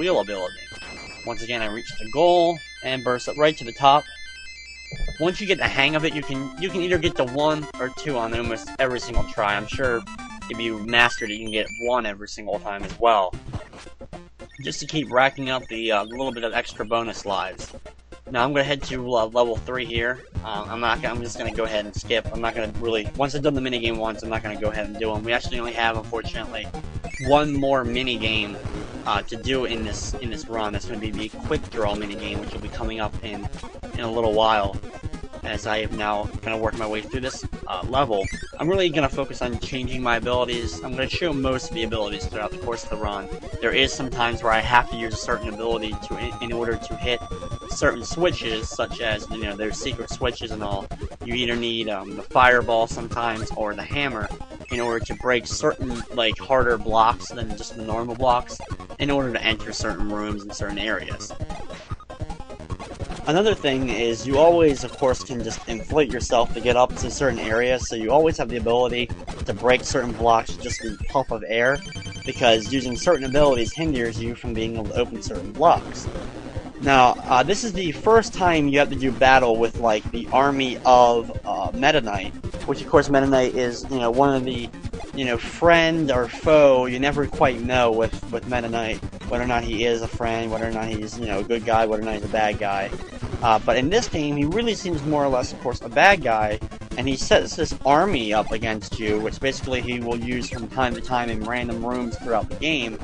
wheel ability. Once again, I reach the goal and burst up right to the top. Once you get the hang of it, you can either get to 1 or 2 on almost every single try. I'm sure if you mastered it, you can get 1 every single time as well. Just to keep racking up the little bit of extra bonus lives. Now I'm gonna head to level 3 here. I'm just gonna go ahead and skip. I'm not gonna really. Once I've done the minigame once, I'm not gonna go ahead and do them. We actually only have, unfortunately, 1 more minigame to do in this run. That's gonna be the quick draw minigame, which will be coming up in a little while. As I am now kind of working my way through this level, I'm really going to focus on changing my abilities. I'm going to show most of the abilities throughout the course of the run. There is some times where I have to use a certain ability in order to hit certain switches, such as, there's secret switches and all. You either need the fireball sometimes or the hammer in order to break certain, harder blocks than just the normal blocks in order to enter certain rooms in certain areas. Another thing is you always, of course, can just inflate yourself to get up to certain areas, so you always have the ability to break certain blocks just in a puff of air, because using certain abilities hinders you from being able to open certain blocks. Now, this is the first time you have to do battle with, the army of Meta Knight, which, of course, Meta Knight is, one of the, friend or foe. You never quite know with Meta Knight whether or not he is a friend, whether or not he's, a good guy, whether or not he's a bad guy. But in this game, he really seems more or less, of course, a bad guy, and he sets this army up against you, which basically he will use from time to time in random rooms throughout the game,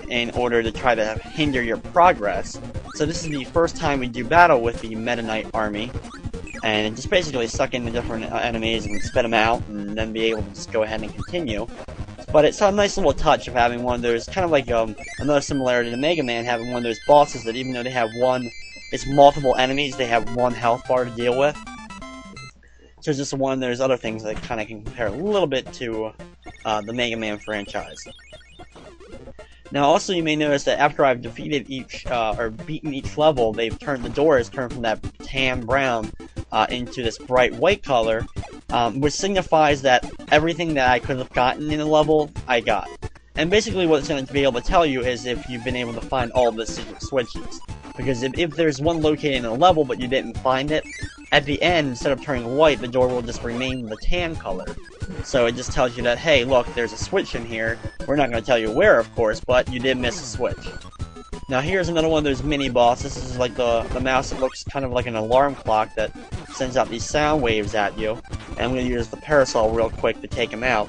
in order to try to hinder your progress. So this is the first time we do battle with the Meta Knight army, and just basically suck in the different enemies and spit them out, and then be able to just go ahead and continue. But it's a nice little touch of having one of those, kind of like another similarity to Mega Man, having one of those bosses that even though they have it's multiple enemies, they have 1 health bar to deal with. So it's just one of those other things that kind of can compare a little bit to the Mega Man franchise. Now, also, you may notice that after I've defeated or beaten each level, the door has turned from that tan brown into this bright white color, which signifies that everything that I could have gotten in a level, I got. And basically what it's going to be able to tell you is if you've been able to find all the secret switches. Because if there's one located in a level but you didn't find it, at the end, instead of turning white, the door will just remain the tan color. So it just tells you that, hey, look, there's a switch in here. We're not going to tell you where, of course, but you did miss a switch. Now here's another one of those mini-bosses. This is like the mouse that looks kind of like an alarm clock that sends out these sound waves at you. And I'm going to use the parasol real quick to take him out.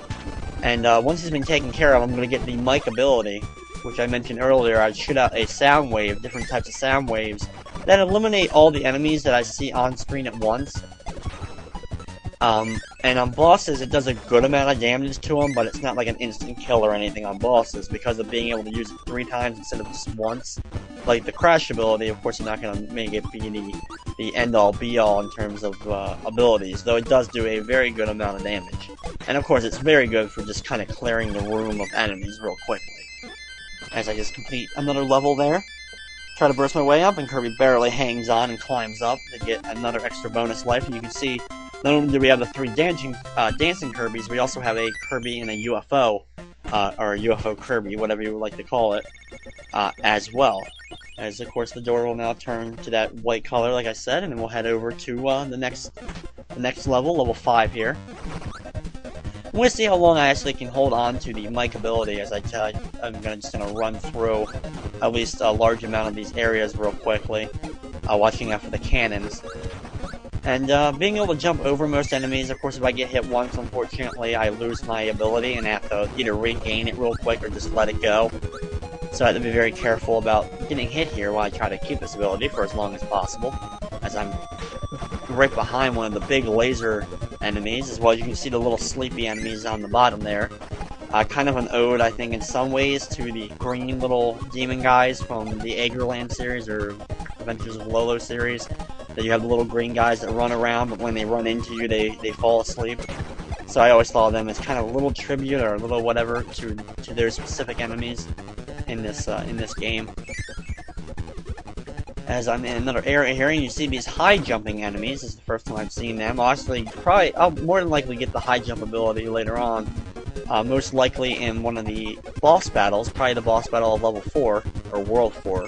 And once he's been taken care of, I'm going to get the mic ability, which I mentioned earlier. I'd shoot out a sound wave, different types of sound waves, that eliminate all the enemies that I see on screen at once. And on bosses, it does a good amount of damage to them, but it's not like an instant kill or anything on bosses, because of being able to use it 3 times instead of just once. Like the crash ability, of course, you're not going to make it be the end-all, be-all in terms of abilities, though it does do a very good amount of damage. And of course, it's very good for just kind of clearing the room of enemies real quickly. As I just complete another level there, try to burst my way up, and Kirby barely hangs on and climbs up to get another extra bonus life. And you can see, not only do we have the 3 dancing Kirbys, we also have a Kirby and a UFO, or a UFO Kirby, whatever you would like to call it, as well. As, of course, the door will now turn to that white color, like I said, and then we'll head over to the next level, level 5 here. I'm going to see how long I actually can hold on to the mic ability, as I'm just going to run through at least a large amount of these areas real quickly, watching out for the cannons. And being able to jump over most enemies, of course, if I get hit once, unfortunately, I lose my ability and have to either regain it real quick or just let it go. So I have to be very careful about getting hit here while I try to keep this ability for as long as possible, as I'm right behind one of the big laser enemies, as well as you can see the little sleepy enemies on the bottom there. Kind of an ode, I think, in some ways, to the green little demon guys from the Agerland series, or Adventures of Lolo series, that you have the little green guys that run around, but when they run into you, they fall asleep. So I always thought of them as kind of a little tribute, or a little whatever, to their specific enemies in this game. As I'm in another area here, and you see these high jumping enemies. This is the first time I've seen them. I'll more than likely get the high jump ability later on, most likely in one of the boss battles, probably the boss battle of level 4, or World 4.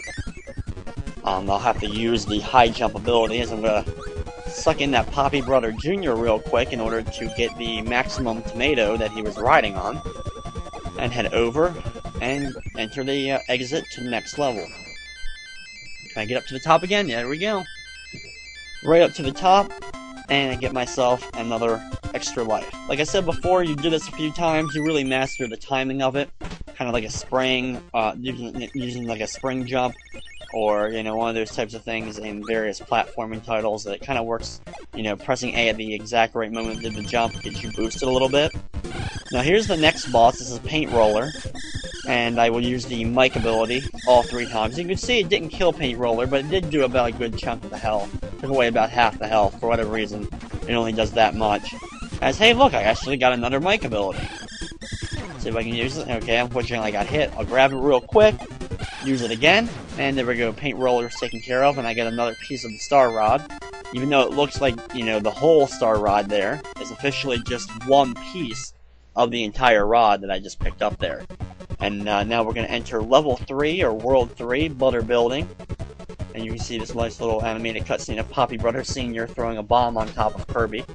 I'll have to use the high jump ability, as I'm going to suck in that Poppy Brother Jr. real quick in order to get the maximum tomato that he was riding on, and head over and enter the exit to the next level. Can I get up to the top again? Yeah, there we go. Right up to the top, and I get myself another extra life. Like I said before, you do this a few times, you really master the timing of it. Kind of like a spring, using like a spring jump, or, you know, one of those types of things in various platforming titles that kind of works, you know, pressing A at the exact right moment of the jump gets you boosted a little bit. Now here's the next boss. This is Paint Roller, and I will use the Mike ability all 3 times. You can see it didn't kill Paint Roller, but it did do about a good chunk of the health. Took away about half the health, for whatever reason. It only does that much. As, hey look, I actually got another Mike ability. See if I can use it. Okay, unfortunately I got hit. I'll grab it real quick, use it again, and there we go. Paint Roller's taken care of, and I get another piece of the Star Rod. Even though it looks like, you know, the whole Star Rod there is officially just one piece of the entire rod that I just picked up there. And now we're going to enter Level 3, or World 3, Butter Building. And you can see this nice little animated cutscene of Poppy Brother Sr. throwing a bomb on top of Kirby.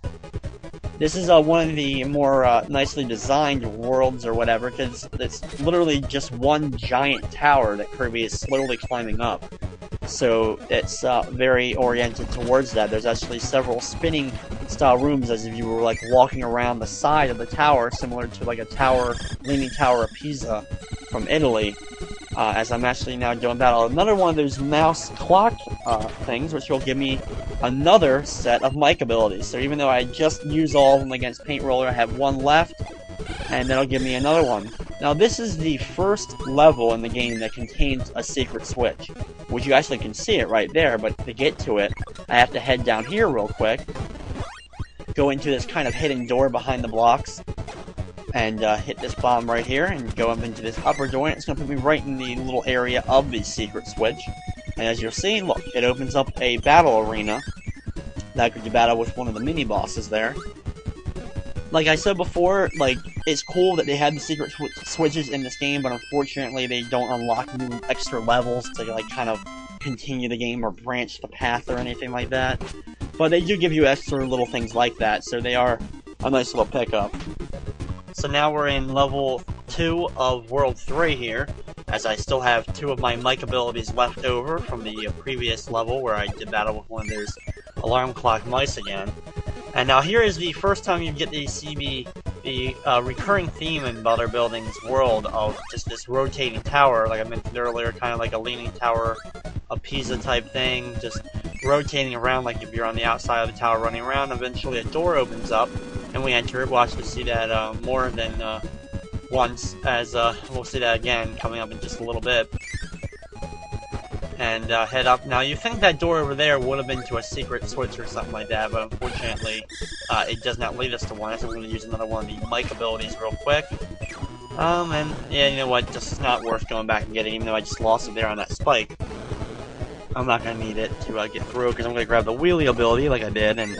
This is one of the more nicely designed worlds or whatever, because it's literally just one giant tower that Kirby is slowly climbing up. So it's very oriented towards that. There's actually several spinning style rooms as if you were like walking around the side of the tower, similar to like a tower, Leaning Tower of Pisa from Italy. As I'm actually now doing battle another one of those mouse clock things, which will give me another set of Mike abilities. So even though I just used all of them against Paint Roller, I have one left, and that'll give me another one. Now this is the first level in the game that contains a secret switch, which you actually can see it right there, but to get to it, I have to head down here real quick, go into this kind of hidden door behind the blocks, and hit this bomb right here, and go up into this upper door, and it's going to put me right in the little area of the secret switch. And as you'll see, look, it opens up a battle arena that could do battle with one of the mini-bosses there. Like I said before, like, it's cool that they had the secret switches in this game, but unfortunately they don't unlock new extra levels to, like, kind of continue the game or branch the path or anything like that. But they do give you extra little things like that, so they are a nice little pickup. So now we're in level 2 of World 3 here, as I still have 2 of my Mike abilities left over from the previous level where I did battle with one of those alarm clock mice again. And now here is the first time you get to see the recurring theme in Butter Building's world of just this rotating tower, like I mentioned earlier, kind of like a Leaning Tower of Pisa type thing, just rotating around like if you're on the outside of the tower running around. Eventually a door opens up, and we enter. We'll actually see that more than once, as we'll see that again coming up in just a little bit. And head up. Now, you think that door over there would have been to a secret switch or something like that, but unfortunately, it does not lead us to one, so we're going to use another one of the Mike abilities real quick. And yeah, you know what, just not worth going back and getting, even though I just lost it there on that spike. I'm not going to need it to get through, because I'm going to grab the wheelie ability like I did, and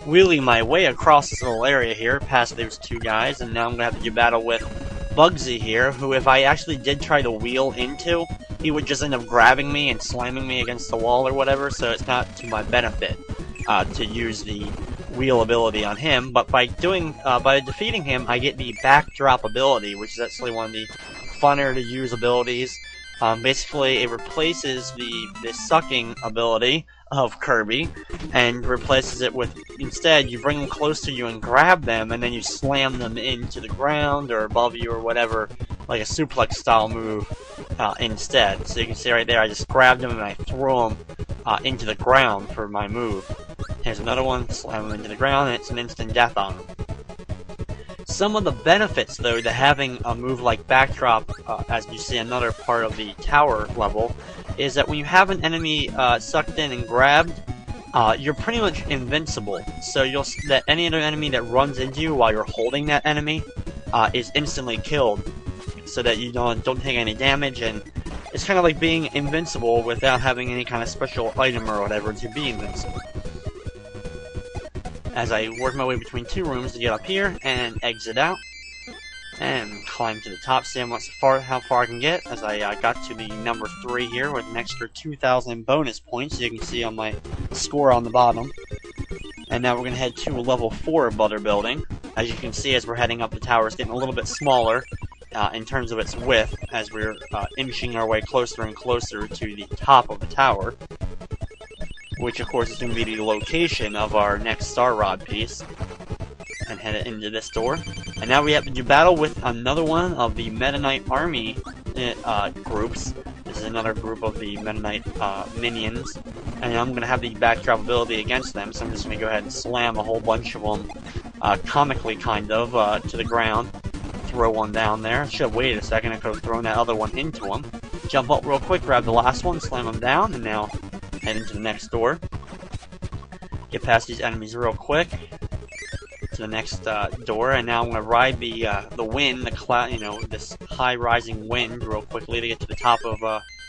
wheelie my way across this little area here, past those 2 guys, and now I'm going to have to do battle with Bugsy here, who if I actually did try to wheel into, he would just end up grabbing me and slamming me against the wall or whatever, so it's not to my benefit to use the wheel ability on him. But by defeating him, I get the backdrop ability, which is actually one of the funner to use abilities. Basically, it replaces the sucking ability of Kirby, and replaces it with, instead, you bring them close to you and grab them, and then you slam them into the ground or above you or whatever, like a suplex style move instead. So you can see right there, I just grabbed him and I threw him into the ground for my move. Here's another one, slam him into the ground, and it's an instant death on him. Some of the benefits, though, to having a move like Backdrop, as you see another part of the tower level, is that when you have an enemy sucked in and grabbed, you're pretty much invincible. So that any other enemy that runs into you while you're holding that enemy is instantly killed, so that you don't take any damage, and it's kind of like being invincible without having any kind of special item or whatever to be invincible. As I work my way between 2 rooms to get up here and exit out. And climb to the top, see how far I can get, as I got to the number 3 here with an extra 2,000 bonus points, you can see on my score on the bottom. And now we're going to head to level 4 Butter Building. As you can see, as we're heading up, the tower is getting a little bit smaller in terms of its width, as we're inching our way closer and closer to the top of the tower, which of course is going to be the location of our next Star Rod piece. And head into this door. And now we have to battle with another one of the Meta Knight army groups. This is another group of the Meta Knight minions. And I'm going to have the backdrop ability against them, so I'm just going to go ahead and slam a whole bunch of them, comically kind of, to the ground. Throw one down there. Should have waited a second, I could have thrown that other one into them. Jump up real quick, grab the last one, slam them down, and now head into the next door. Get past these enemies real quick. To the next door, and now I'm going to ride the wind, the cloud, this high rising wind real quickly to get to the top of